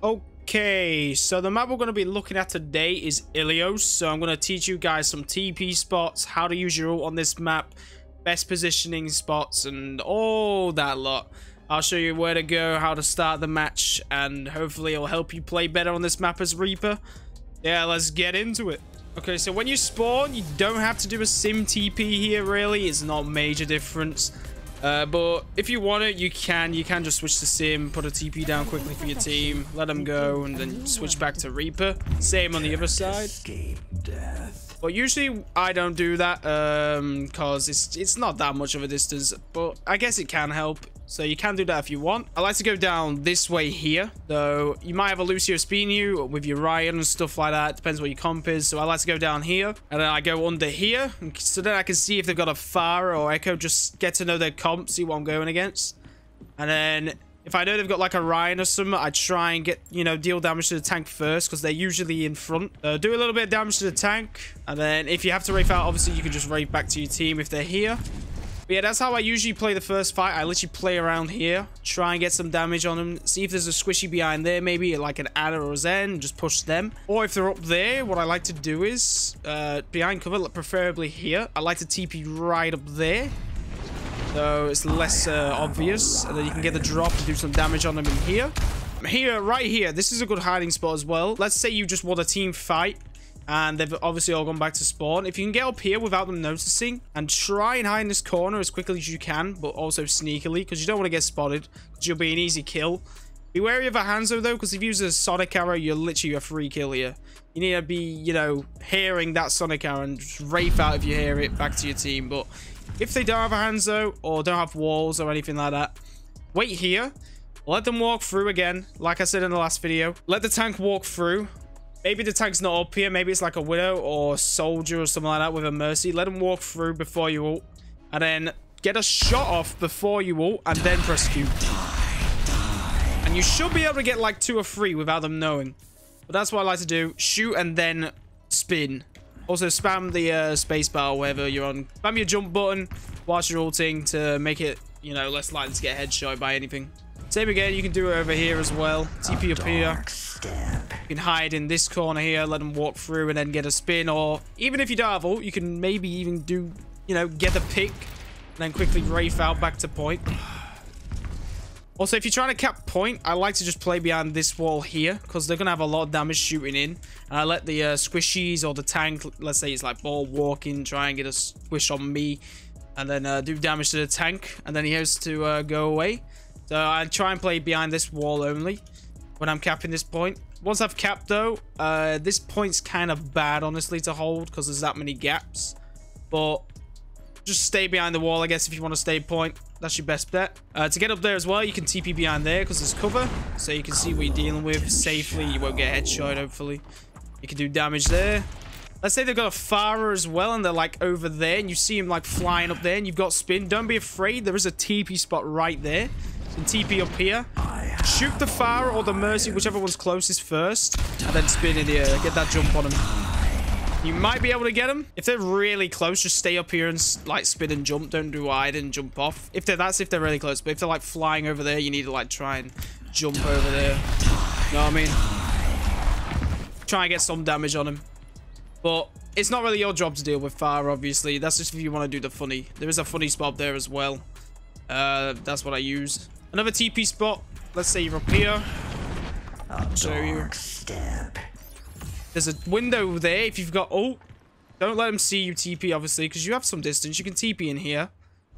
Okay, so the map we're going to be looking at today is Ilios. So I'm going to teach you guys some TP spots, how to use your ult on this map, best positioning spots, and all that lot. I'll show you where to go, how to start the match, and hopefully it'll help you play better on this map as Reaper. Yeah, let's get into it. Okay, so when you spawn, you don't have to do a sim TP here, really. It's not a major difference. But if you want it, you can. You can just switch to sim, put a TP down quickly for your team, let them go, and then switch back to Reaper. Same on the other side. But usually I don't do that because it's not that much of a distance, but I guess it can help. So you can do that if you want. I like to go down this way here, though you might have a Lucio spin you with your Ryan and stuff like that. Depends what your comp is. So I like to go down here, and then I go under here, so then I can see if they've got a Pharah or Echo, just get to know their comp, see what I'm going against. And then if I know they've got like a Ryan or something, I try and get, you know, deal damage to the tank first because they're usually in front. Do a little bit of damage to the tank, and then if you have to Wraith out, obviously you can just Wraith back to your team if they're here. But yeah, that's how I usually play the first fight. I literally play around here, try and get some damage on them, see if there's a squishy behind there, maybe like an Adder or a Zen, just push them. Or if they're up there, what I like to do is, behind cover, preferably here, I like to TP right up there, so it's less obvious, and then you can get the drop and do some damage on them in here. Here, right here, this is a good hiding spot as well. Let's say you just want a team fight, and they've obviously all gone back to spawn. If you can get up here without them noticing and try and hide in this corner as quickly as you can, but also sneakily, because you don't want to get spotted, because you'll be an easy kill. Be wary of a Hanzo though, because if you use a Sonic Arrow, you're literally a free kill here. You need to be, you know, hearing that Sonic Arrow and just Wraith out if you hear it back to your team. But if they don't have a Hanzo or don't have walls or anything like that, wait here. Let them walk through again, like I said in the last video. Let the tank walk through. Maybe the tank's not up here. Maybe it's like a Widow or Soldier or something like that with a Mercy. Let them walk through before you ult. And then get a shot off before you ult. And then press Q. And you should be able to get like 2 or 3 without them knowing. But that's what I like to do. Shoot and then spin. Also spam the spacebar wherever you're on. Spam your jump button whilst you're ulting to make it, you know, less likely to get headshot by anything. Same again, you can do it over here as well. TP up here. You can hide in this corner here, let them walk through and then get a spin. Or even if you don't have ult, you can maybe even do, you know, get the pick and then quickly Wraith out back to point. Also, if you're trying to cap point, I like to just play behind this wall here because they're going to have a lot of damage shooting in. And I let the squishies or the tank, let's say it's like ball walking, try and get a squish on me and then do damage to the tank. And then he has to go away. So I try and play behind this wall only when I'm capping this point. Once I've capped though, this point's kind of bad honestly to hold because there's that many gaps. But just stay behind the wall, I guess, if you want to stay point. That's your best bet. To get up there as well, you can TP behind there because there's cover. So you can see what you're dealing with safely. You won't get headshot, hopefully. You can do damage there. Let's say they've got a Pharah as well and they're like over there and you see him like flying up there and you've got spin. Don't be afraid. There is a TP spot right there. And TP up here. Shoot the Pharah or the Mercy, whichever one's closest first. And then spin in the air. Get that jump on him. You might be able to get them. If they're really close, just stay up here and like spin and jump. Don't do wide and jump off. That's if they're really close. But if they're like flying over there, you need to like try and jump over there. You know what I mean? Try and get some damage on him. But it's not really your job to deal with Pharah, obviously. That's just if you want to do the funny. There is a funny spot there as well. That's what I use. Another TP spot. Let's say you're up here. I'll show you. There's a window there if you've got ult. Don't let them see you TP, obviously, because you have some distance. You can TP in here.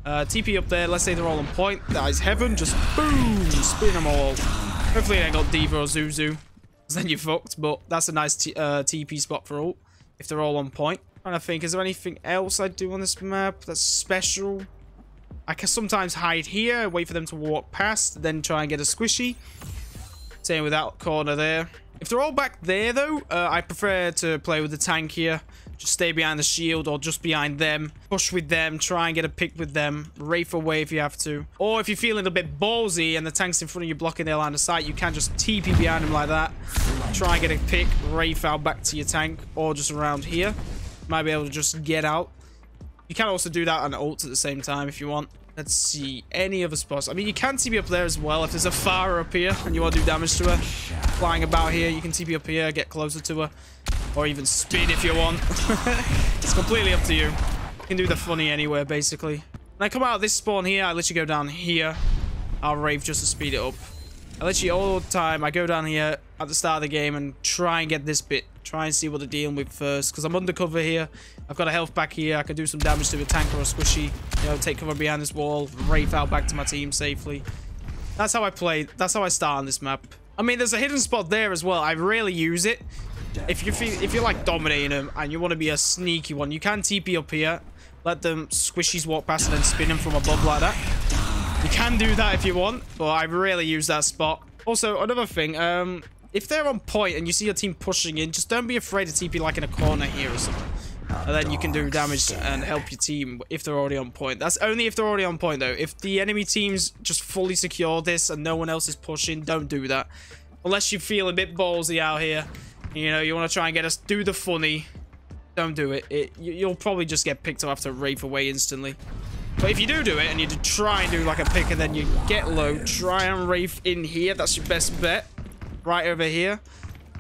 TP up there. Let's say they're all on point. That is heaven. Just boom. Spin them all. Hopefully they got D.Va or Zuzu. Then you're fucked. But that's a nice TP spot for ult. If they're all on point. I'm trying to think. Is there anything else I do on this map that's special? I can sometimes hide here, wait for them to walk past, then try and get a squishy. Same with that corner there. If they're all back there, though, I prefer to play with the tank here. Just stay behind the shield or just behind them. Push with them, try and get a pick with them. Wraith away if you have to. Or if you're feeling a bit ballsy and the tank's in front of you blocking their line of sight, you can just TP behind them like that. Try and get a pick, Wraith out back to your tank, or just around here. Might be able to just get out. You can also do that on ult at the same time if you want. Let's see. Any other spots? I mean, you can TP up there as well. If there's a Pharah up here and you want to do damage to her, flying about here, you can TP up here, get closer to her. Or even spin if you want. It's completely up to you. You can do the funny anywhere, basically. When I come out of this spawn here, I literally go down here. I'll Wraith just to speed it up. I literally all the time, I go down here at the start of the game and try and get this bit. Try and see what they're dealing with first. Because I'm undercover here. I've got a health back here. I can do some damage to a tank or a squishy. You know, take cover behind this wall. Wraith out back to my team safely. That's how I play. That's how I start on this map. I mean, there's a hidden spot there as well. I rarely use it. If you're like dominating them and you want to be a sneaky one, you can TP up here. Let them squishies walk past and then spin them from above like that. You can do that if you want, but I rarely use that spot. Also, another thing, if they're on point and you see your team pushing in, just don't be afraid to TP like in a corner here or something. And then you can do damage and help your team if they're already on point. That's only if they're already on point, though. If the enemy team's just fully secure this and no one else is pushing, don't do that. Unless you feel a bit ballsy out here. You know, you want to try and get us do the funny. Don't do it. You'll probably just get picked up after Wraith away instantly. But if you do it and you try and do like a pick and then you get low, try and Wraith in here. That's your best bet. Right over here.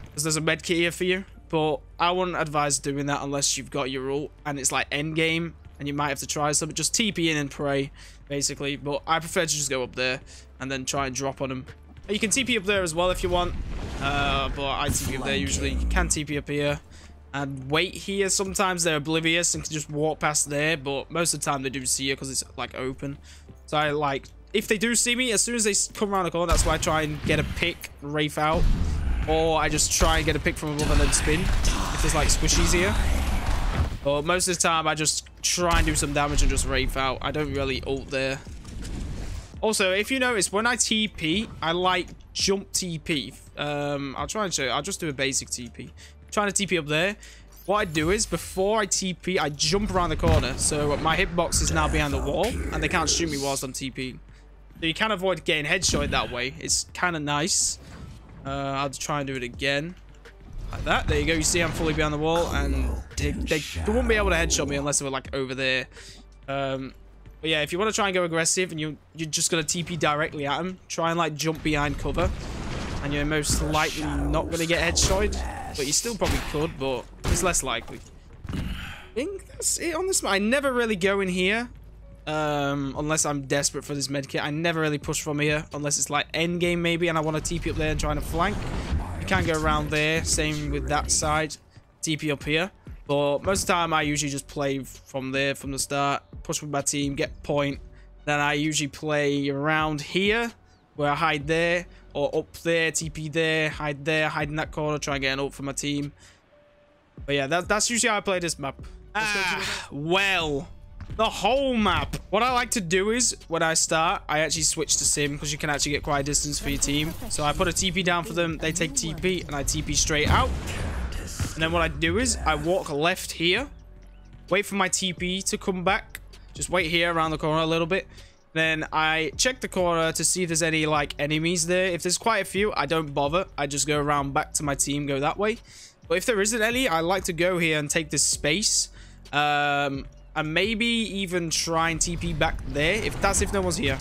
Because there's a medkit here for you. But I wouldn't advise doing that unless you've got your ult and it's like end game and you might have to try something. Just TP in and pray, basically. But I prefer to just go up there and then try and drop on them. You can TP up there as well if you want. But I TP up there usually. You can TP up here and wait here. Sometimes they're oblivious and can just walk past there. But most of the time they do see you because it's like open. So I like, if they do see me, as soon as they come around the corner, that's why I try and get a pick, Wraith out. Or I just try and get a pick from above and then spin. If there's like squishies here. But most of the time I just try and do some damage and just Wraith out. I don't really ult there. Also, if you notice, when I TP, I like jump TP. I'll try and show you. I'll just do a basic TP. Trying to TP up there. What I do is, before I TP, I jump around the corner. So my hitbox is now behind the wall. And they can't shoot me whilst I'm TPing. So you can avoid getting headshotted that way. It's kind of nice. I'll try and do it again. Like that. There you go. You see I'm fully behind the wall. And they won't be able to headshot me unless they were like over there. But yeah, if you want to try and go aggressive and you're just going to TP directly at them, try and like jump behind cover. And you're most likely not going to get headshotted. But you still probably could, but it's less likely. I think that's it on this map. I never really go in here. Unless I'm desperate for this medkit. I never really push from here. Unless it's like end game maybe and I want to TP up there and try to flank. You can go around there. Same with that side. TP up here. But most of the time I usually just play from there from the start. Push with my team. Get point. Then I usually play around here. Where I hide there. Or up there. TP there. Hide there. Hide in that corner. Try and get an ult for my team. But yeah, that's usually how I play this map. Well... the whole map. What I like to do is, when I start, I actually switch to sim because you can actually get quite a distance for your team. So I put a TP down for them, they take TP, and I TP straight out. And then what I do is, I walk left here, wait for my TP to come back. Just wait here around the corner a little bit. Then I check the corner to see if there's any like enemies there. If there's quite a few, I don't bother. I just go around back to my team, go that way. But if there isn't any, I like to go here and take this space. And maybe even try and TP back there, if no one's here.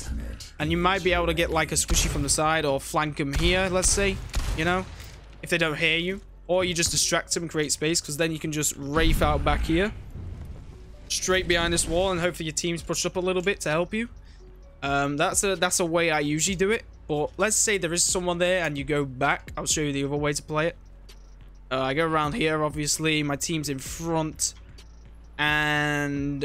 And you might be able to get like a squishy from the side or flank them here, let's say, you know, if they don't hear you. Or you just distract them and create space, because then you can just Wraith out back here. Straight behind this wall, and hopefully your team's pushed up a little bit to help you. That's a way I usually do it. But let's say there is someone there and you go back. I'll show you the other way to play it. I go around here, obviously. My team's in front. And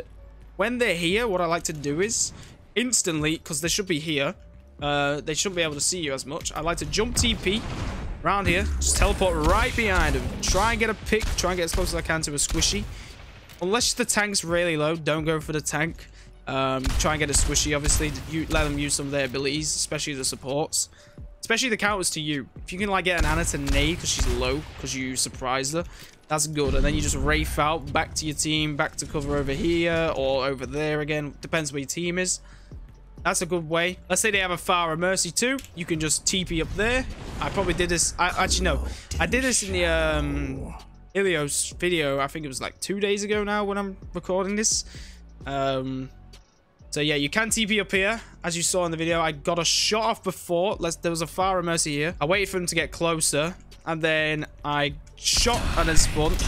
when they're here, what I like to do is instantly, because they should be here, they shouldn't be able to see you as much. I like to jump TP around here, just teleport right behind them. Try and get a pick, try and get as close as I can to a squishy. Unless the tank's really low, don't go for the tank. Try and get a squishy, obviously. You let them use some of their abilities, especially the supports. Especially the counters to you. If you can like get an Ana to nade because she's low, because you surprised her, that's good. And then you just Wraith out back to your team, back to cover over here or over there again. Depends where your team is. That's a good way. Let's say they have a Pharah Mercy too. You can just TP up there. I probably did this. Actually, no. I did this in the Ilios video. I think it was like 2 days ago now when I'm recording this. So yeah, you can TP up here. As you saw in the video, I got a shot off before. There was a Pharah Mercy here. I waited for him to get closer, and then I shot and then spawned.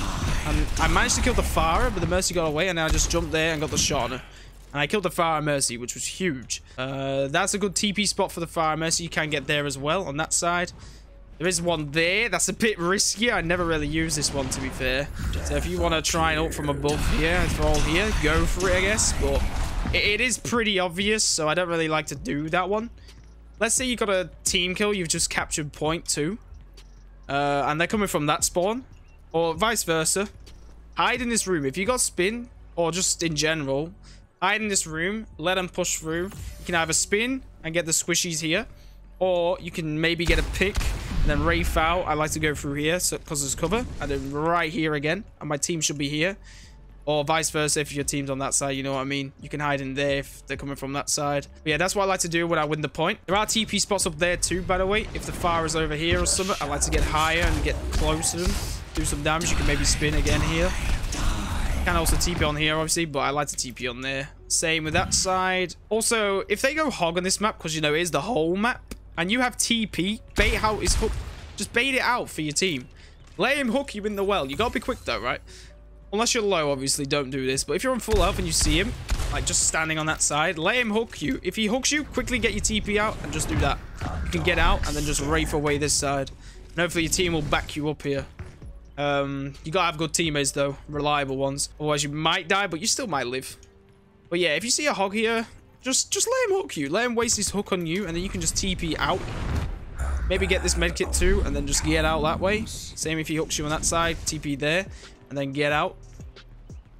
And I managed to kill the Pharah, but the Mercy got away, and then I just jumped there and got the shot on her. And I killed the Pharah Mercy, which was huge. That's a good TP spot for the Pharah Mercy. You can get there as well on that side. There is one there. That's a bit risky. I never really use this one, to be fair. So if you want to try and ult from above here and throw all here, go for it, I guess. But it is pretty obvious, so I don't really like to do that one. Let's say you got a team kill. You've just captured point 2. And they're coming from that spawn. Or vice versa. Hide in this room. If you got spin, or just in general, hide in this room. Let them push through. You can either spin and get the squishies here. Or you can maybe get a pick and then Wraith out. I like to go through here because there's cover. And then right here again. And my team should be here. Or vice versa if your team's on that side, you know what I mean? You can hide in there if they're coming from that side. But yeah, that's what I like to do when I win the point. There are TP spots up there too, by the way. If the fire is over here or something, I like to get higher and get close to them. Do some damage. You can maybe spin again here. You can also TP on here, obviously, but I like to TP on there. Same with that side. Also, if they go hog on this map, because, you know, it is the whole map, and you have TP, bait out his hook. Just bait it out for your team. Let him hook you in the well. You gotta be quick though, right? Unless you're low, obviously, don't do this. But if you're on full health and you see him, like just standing on that side, let him hook you. If he hooks you, quickly get your TP out and just do that. You can get out and then just Wraith away this side. And hopefully your team will back you up here. You gotta have good teammates though, reliable ones. Otherwise you might die, but you still might live. But yeah, if you see a hog here, just let him hook you. Let him waste his hook on you, and then you can just TP out. Maybe get this medkit too, and then just get out that way. Same if he hooks you on that side, TP there, and then get out.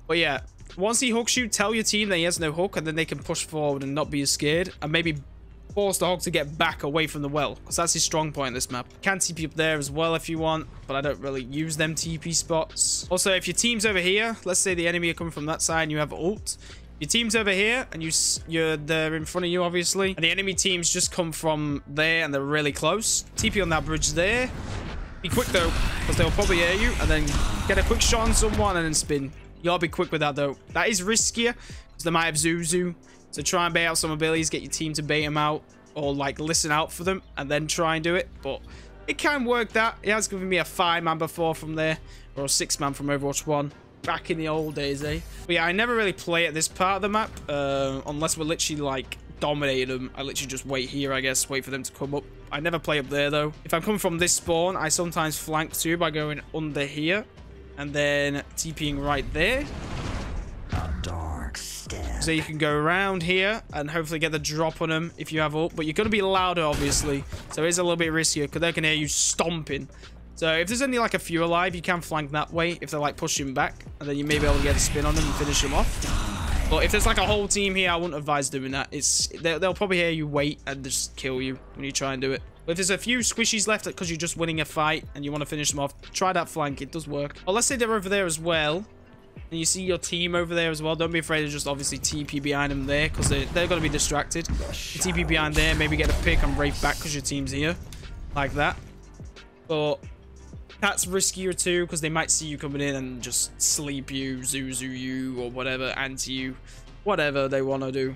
But yeah, once he hooks you, tell your team that he has no hook, and then they can push forward and not be as scared, and maybe force the hog to get back away from the well, because that's his strong point in this map. You can TP up there as well if you want, but I don't really use them TP spots. Also, if your team's over here, let's say the enemy are coming from that side and you have ult. Your team's over here, and they're in front of you, obviously. And the enemy teams just come from there, and they're really close. TP on that bridge there. Be quick, though, because they'll probably hear you. And then get a quick shot on someone, and then spin. You gotta be quick with that, though. That is riskier, because they might have Zuzu. So try and bait out some abilities. Get your team to bait them out, or, like, listen out for them, and then try and do it. But it can work that. It has given me a 5-man before from there, or a 6-man from Overwatch 1. Back in the old days, eh? But yeah, I never really play at this part of the map, unless we're literally, like, dominating them. I literally just wait here, I guess, wait for them to come up. I never play up there, though. If I'm coming from this spawn, I sometimes flank too by going under here, and then TPing right there. So you can go around here and hopefully get the drop on them if you have ult. But you're going to be louder, obviously, so it's a little bit riskier, because they can hear you stomping. So if there's only like a few alive, you can flank that way if they're like pushing back, and then you may be able to get a spin on them and finish them off. But if there's like a whole team here, I wouldn't advise doing that. They'll probably hear you wait and just kill you when you try and do it. But if there's a few squishies left because you're just winning a fight and you want to finish them off, try that flank. It does work. Or let's say they're over there as well, and you see your team over there as well. Don't be afraid to just obviously TP behind them there, because they're going to be distracted. You TP behind there, maybe get a pick and Wraith back because your team's here, like that. But that's riskier too, because they might see you coming in and just sleep you, Zuzu you, or whatever, anti you, whatever they want to do.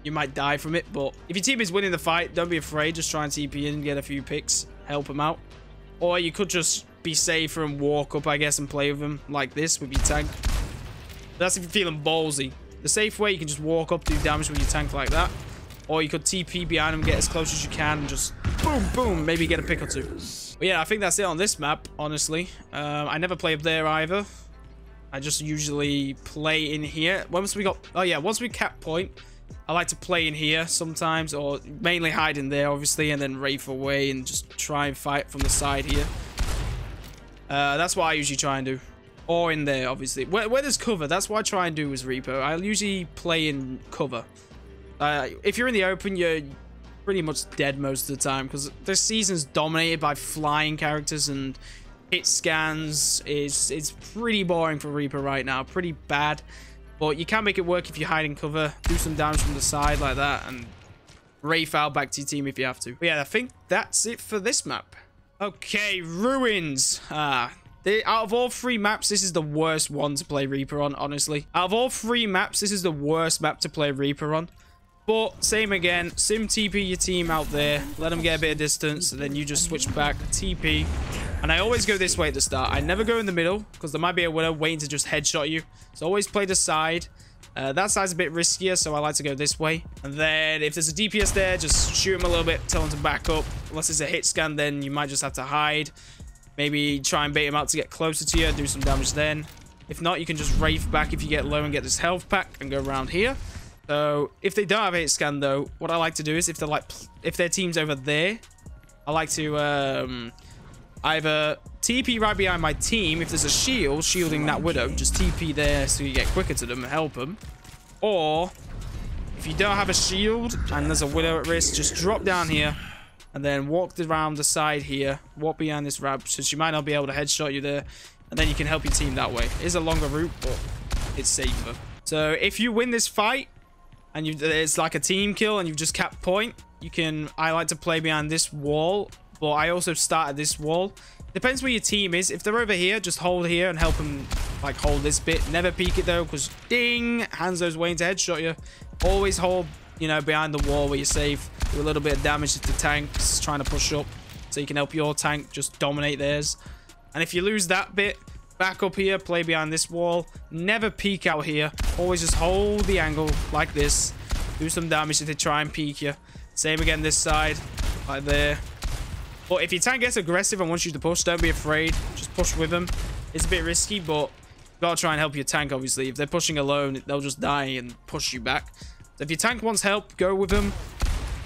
You might die from it, but if your team is winning the fight, don't be afraid. Just try and TP in, get a few picks, help them out. Or you could just be safer and walk up, I guess, and play with them like this with your tank. That's if you're feeling ballsy. The safe way, you can just walk up, do damage with your tank like that. Or you could TP behind them, get as close as you can, and just boom, boom, maybe get a pick or two. But yeah, I think that's it on this map, honestly. I never play up there either. I just usually play in here. Once we cap point, I like to play in here sometimes, or mainly hide in there, obviously, and then Wraith away and just try and fight from the side here. That's what I usually try and do. Or in there, obviously. Where there's cover, that's what I try and do as Reaper. I'll usually play in cover. If you're in the open, you're pretty much dead most of the time, because this season's dominated by flying characters, and hit scans is pretty boring for Reaper right now. Pretty bad. But you can make it work if you hide in cover, do some damage from the side like that, and Wraith out back to your team if you have to. But yeah, I think that's it for this map. Okay, Ruins. Out of all 3 maps, this is the worst one to play Reaper on, honestly. Out of all 3 maps, this is the worst map to play Reaper on. But same again, sim TP your team out there, let them get a bit of distance, and then you just switch back, TP. And I always go this way at the start. I never go in the middle, because there might be a widow waiting to just headshot you. So always play the side. That side's a bit riskier, so I like to go this way. And then if there's a DPS there, just shoot him a little bit, tell him to back up. Unless it's a hit scan, then you might just have to hide. Maybe try and bait him out to get closer to you, do some damage then. If not, you can just Wraith back if you get low and get this health pack and go around here. So if they don't have a hit scan though, what I like to do is if their team's over there, I like to either TP right behind my team. If there's a shield shielding that widow, just TP there so you get quicker to them and help them. Or if you don't have a shield and there's a widow at risk, just drop down here and then walk around the side here, walk behind this ramp, so she might not be able to headshot you there, and then you can help your team that way. It is a longer route, but it's safer. So if you win this fight and it's like a team kill and you've just capped point, I like to play behind this wall, but I also start at this wall. Depends where your team is. If they're over here, just hold here and help them like hold this bit. Never peek it though, because ding, Hanzo's waiting to headshot you. Always hold, you know, behind the wall where you're safe. Do a little bit of damage to the tanks trying to push up, so you can help your tank just dominate theirs. And if you lose that bit, back up here, play behind this wall. Never peek out here. Always just hold the angle like this. Do some damage if they try and peek you. Same again this side, like there. But if your tank gets aggressive and wants you to push, don't be afraid. Just push with them. It's a bit risky, but you gotta try and help your tank, obviously. If they're pushing alone, they'll just die and push you back. So if your tank wants help, go with them.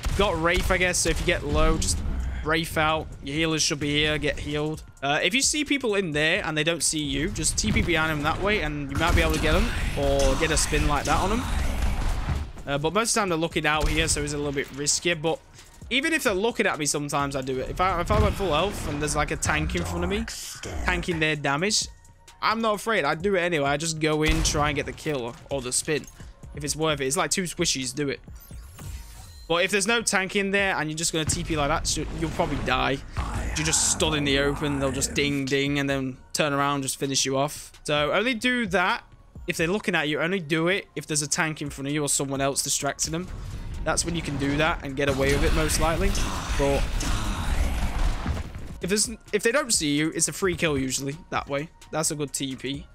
You've got Wraith, I guess, so if you get low, just Wraith out. Your healers should be here, get healed. If you see people in there and they don't see you, just TP behind them that way and you might be able to get them, or get a spin like that on them. But most of the time they're looking out here, so it's a little bit riskier. But even if they're looking at me, sometimes I do it. If I'm at full health and there's like a tank in front of me, tanking their damage, I'm not afraid. I do it anyway. I just go in, try and get the kill or the spin. If it's worth it. It's like 2 squishies, do it. But if there's no tank in there and you're just going to TP like that, you'll probably die. You just stood in the open, they'll just ding, ding, and then turn around, just finish you off. So only do that if they're looking at you. Only do it if there's a tank in front of you or someone else distracting them. That's when you can do that and get away with it, most likely. But if they don't see you, it's a free kill usually that way. That's a good TP.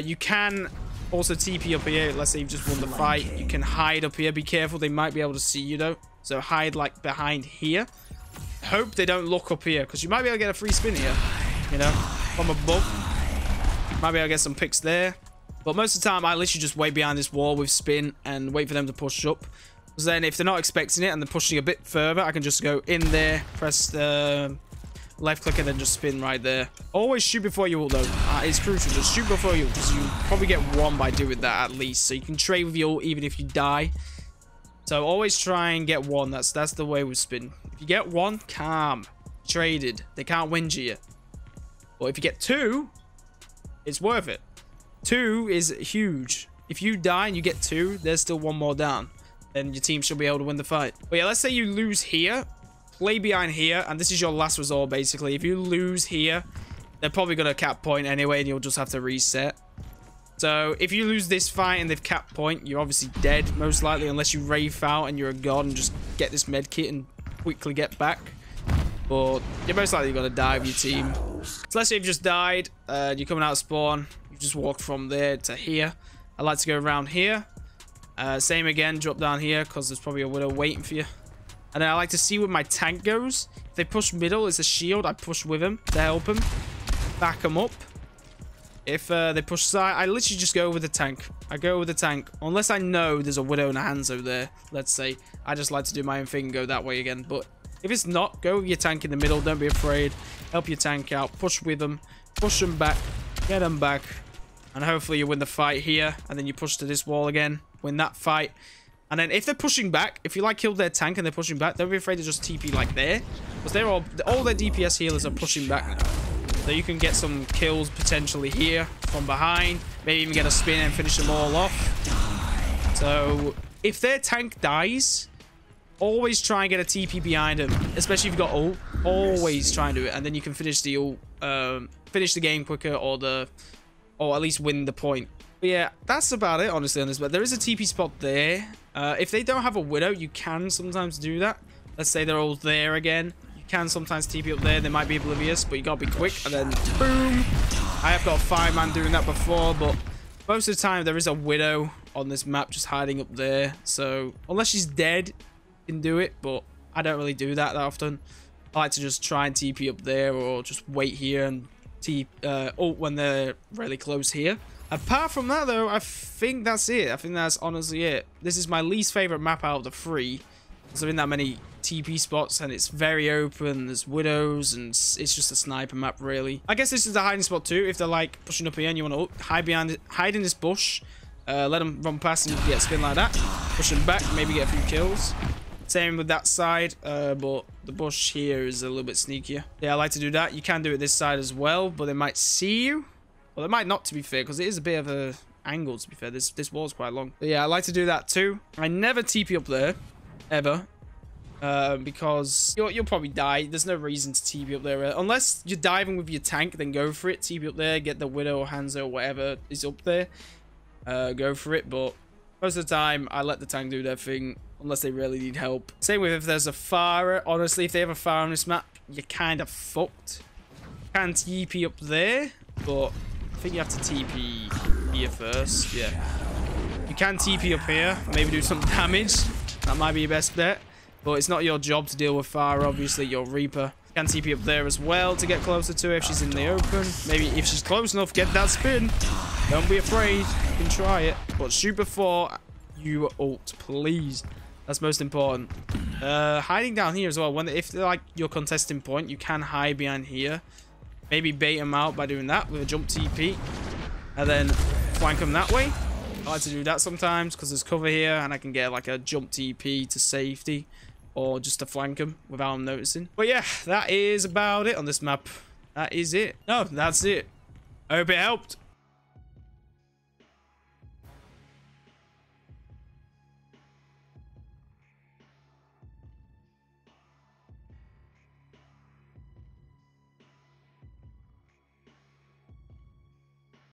You can also TP up here. Let's say you've just won the fight. You can hide up here. Be careful, they might be able to see you though. So hide like behind here. Hope they don't look up here, because you might be able to get a free spin here, you know, from above. Might be able to get some picks there. But most of the time, I literally just wait behind this wall with spin and wait for them to push up. Because then if they're not expecting it and they're pushing a bit further, I can just go in there, press the left click, and then just spin right there. Always shoot before you ult though. It's crucial. Just shoot before you ult, because you probably get one by doing that at least. So you can trade with your ult even if you die. So always try and get one. That's the way with spin. If you get one, calm. Traded. They can't win you. But if you get 2, it's worth it. 2 is huge. If you die and you get 2, there's still 1 more down. Then your team should be able to win the fight. But yeah, let's say you lose here. Play behind here. And this is your last resort, basically. If you lose here, they're probably going to cap point anyway, and you'll just have to reset. So if you lose this fight and they've capped point, you're obviously dead, most likely, unless you Wraith out and you're a god and just get this med kit and quickly get back. But you're most likely going to die with your team. So let's say you've just died, you're coming out of spawn, you just walked from there to here. I like to go around here. Same again, drop down here, because there's probably a widow waiting for you. And then I like to see where my tank goes. If they push middle, it's a shield, I push with him to help him. Back him up. If they push side, I literally just go with the tank. I go with the tank. Unless I know there's a widow and a Hanzo there, let's say. I just like to do my own thing and go that way again. But if it's not, go with your tank in the middle. Don't be afraid. Help your tank out. Push with them. Push them back. Get them back. And hopefully you win the fight here. And then you push to this wall again. Win that fight. And then if they're pushing back, if you like killed their tank and they're pushing back, don't be afraid to just TP like there. Because they're all their DPS healers are pushing back now. So you can get some kills potentially here from behind. Maybe even get a spin and finish them all off. So if their tank dies, always try and get a TP behind them. Especially if you've got ult. Always try and do it, and then you can finish the game quicker, or at least win the point. But yeah, that's about it, honestly, on this. But there is a TP spot there. If they don't have a Widow, you can sometimes do that. Let's say they're all there again. You can sometimes TP up there. They might be oblivious, but you gotta be quick. And then, boom. I have got a fireman doing that before, but most of the time there is a Widow on this map just hiding up there. So, unless she's dead, you can do it, but I don't really do that often. I like to just try and TP up there, or just wait here and ult when they're really close here. Apart from that, though, I think that's it. I think that's honestly it. This is my least favorite map out of the 3. Because there aren't that many TP spots, and it's very open. There's Widows, and it's just a sniper map, really. I guess this is the hiding spot, too. If they're, like, pushing up here and you want to hide in this bush, let them run past and you can get a spin like that. Push them back, maybe get a few kills. Same with that side, but the bush here is a little bit sneakier. Yeah, I like to do that. You can do it this side as well, but they might see you. Well, they might not, to be fair, because it is a bit of a angle, to be fair. This wall's quite long. But yeah, I like to do that too. I never TP up there, ever, because you'll probably die. There's no reason to TP up there. Unless you're diving with your tank, then go for it. TP up there, get the Widow or Hanzo or whatever is up there. Go for it, but most of the time, I let the tank do their thing, unless they really need help. Same with if there's a Pharah. Honestly, if they have a Pharah on this map, you're kind of fucked. You can TP up there, but I think you have to TP here first. Yeah. You can TP up here, maybe do some damage. That might be your best bet. But it's not your job to deal with Pharah, obviously, you're Reaper. You can TP up there as well to get closer to her if she's in the open. Maybe if she's close enough, get that spin. Don't be afraid. You can try it. But shoot before you ult, please. That's most important. Hiding down here as well. If they're like your contesting point, you can hide behind here. Maybe bait them out by doing that with a jump TP. And then flank them that way. I like to do that sometimes because there's cover here and I can get like a jump TP to safety. Or just to flank them without them noticing. But yeah, that is about it on this map. That is it. No, that's it. I hope it helped.